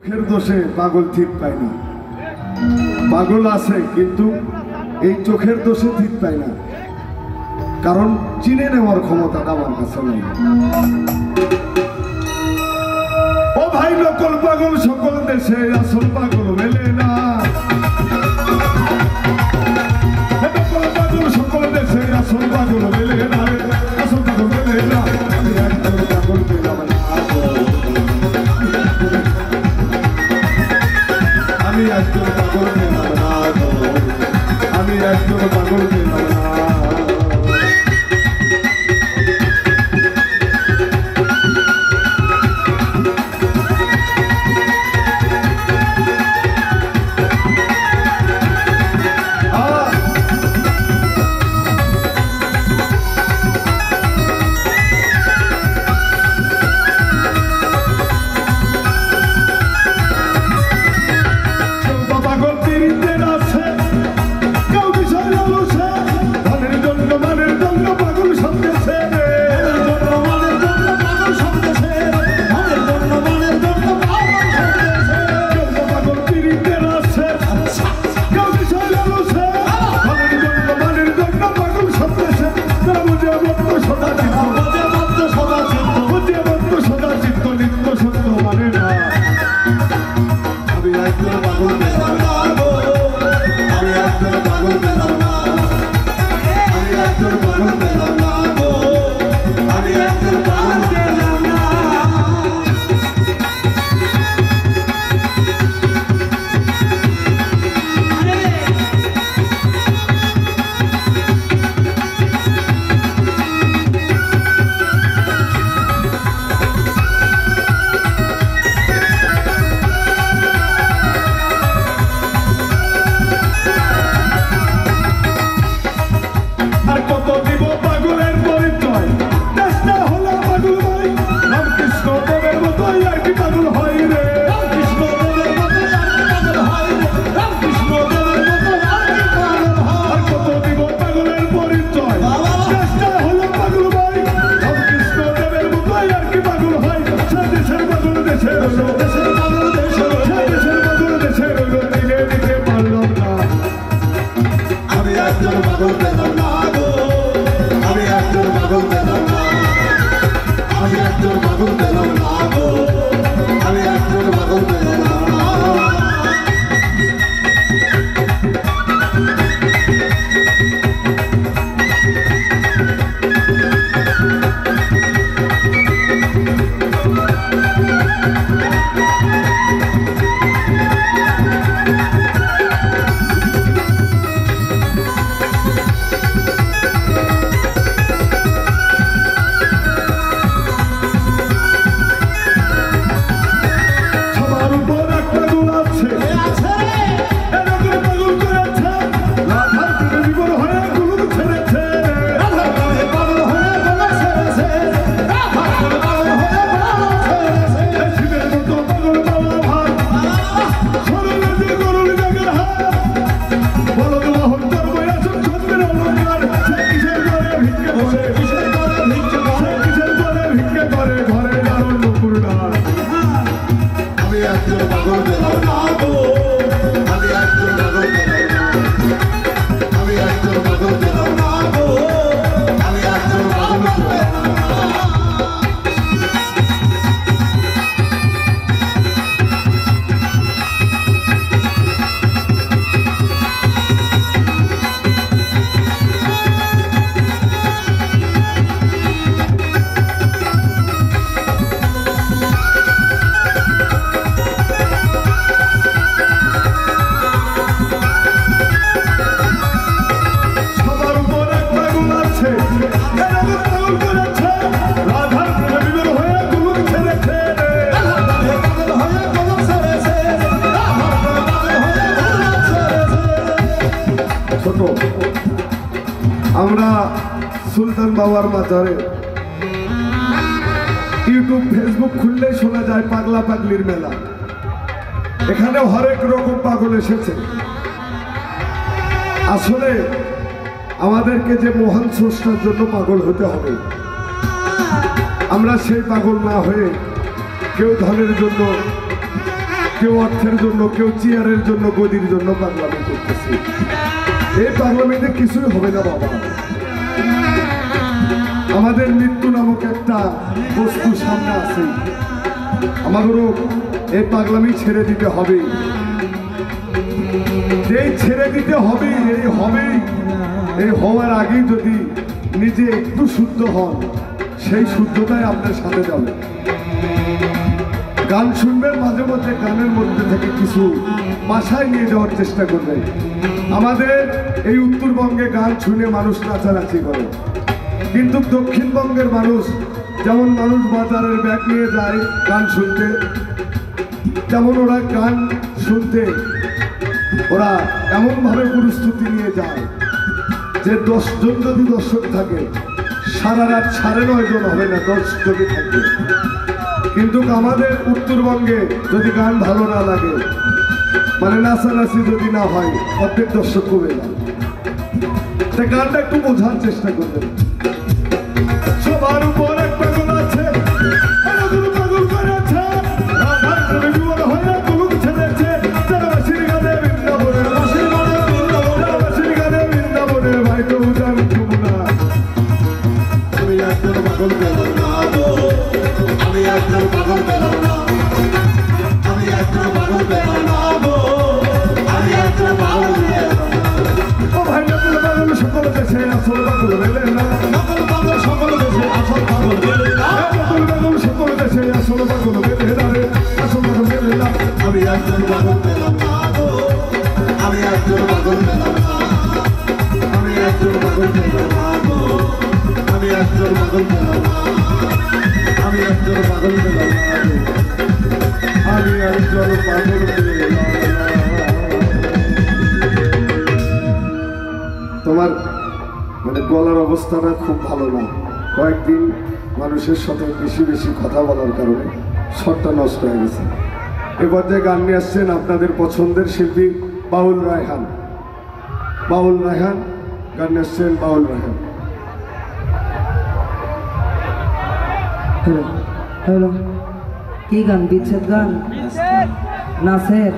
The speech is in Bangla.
চোখের দোষে পাগল ঠিক পায় না। পাগল আছে কিন্তু এই চোখের দোষে ঠিক পায় না, কারণ চিনে নেওয়ার ক্ষমতাটা আমার কাছে নেই। ও ভাই, নকল পাগল সকল দেশে, আসল পাগল মেলে না। নকল পাগল সকল দেশে, আসল পাগল মেলে না, আসল পাগল মেলে না। আমি একজন পাগল পেলাম না, আমি একজন পাগল পেলাম না, আমি একজন পাগল পেলাম না। আমরা সুলতান বাবার মাজারে ইউটিউব ফেসবুক খুললে শোনা যায় পাগলা পাগলির মেলা। এখানে হরেক রকম পাগল এসেছে। আসলে আমাদেরকে যে মহান স্রষ্টার জন্য পাগল হতে হবে, আমরা সেই পাগল না হয়ে কেউ ধনের জন্য, কেউ অর্থের জন্য, কেউ চেয়ারের জন্য, গদির জন্য পাগলামি করতেছে। এই পাগলামিতে কিছুই হবে না বাবা। আমাদের মৃত্যু নামক একটা বস্তু সামনে আছে, আমাদেরও এই পাগলামি ছেড়ে দিতে হবে। এই ছেড়ে দিতে হবে, এই হবেই। এই হওয়ার আগেই যদি নিজে একটু শুদ্ধ হন, সেই শুদ্ধতাই আপনার সাথে যাবে। গান শুনবেন, মাঝে মধ্যে গানের মধ্যে থেকে কিছু বাসায় নিয়ে যাওয়ার চেষ্টা করবেন। আমাদের এই উত্তরবঙ্গে গান শুনে মানুষ নাচানাচি করে, কিন্তু দক্ষিণবঙ্গের মানুষ, যেমন মানুষ বাজারের ব্যাগ নিয়ে যায় গান শুনতে, তেমন ওরা গান শুনতে ওরা এমনভাবে প্রস্তুতি নিয়ে যায় যে 10 জন যদি দর্শক থাকে, সারা রাত 9:30 জন হবে না, 10 যদি থাকে। কিন্তু আমাদের উত্তরবঙ্গে যদি গান ভালো না লাগে, মানে নাচানাচি যদি না হয়, অর্ধেক দর্শক কমে যায়। তাই গানটা একটু বোঝার চেষ্টা করবেন। সবার উপর এক পাগল আছে, পাগল করেছে, রাধার প্রেমে বিমল হয়ে কলুক ছেড়েছে। যারা বাঁশির গানে বৃন্দাবনের, যারা বাঁশির গানে বৃন্দাবনের ভাইকে উজান যমুনা। আমি একজন পাগল পেলাম না, আমি একজন পাগল পেলাম না, আমি একজন পাগল পেলাম না, আমি একজন পাগল পেলাম না। ও ভাই নকল পাগল সকল দেশে আসল পাগল পেলেন না, নকল পাগল সকল দেশে আসল পাগল পেলেন না, নকল পাগল সকল দেশে আসল পাগল পেলেন না, আসল পাগল পেলেন না। আমি একজন পাগল পেলাম না, আমি একজন পাগল পেলাম না, আমি একজন পাগল পেলাম না, আমি একজন পাগল পেলাম না, আমি একজন পাগল পেলাম না, আমি একজন পাগল পেলাম না। তোমার মানে গলার অবস্থাটা খুব ভালো না, কয়েকদিন মানুষের সাথে বেশি বেশি কথা বলার কারণে স্বরটা নষ্ট হয়ে গেছে। এবার যে গান নিয়ে আসছেন আপনাদের পছন্দের শিল্পী বাউল রায়হান, বাউল রায়হান গান নিয়ে আসছেন, বাউল রায়হান। হ্যালো হ্যালো, কি গান? বিচ্ছেদ গান? নাচের?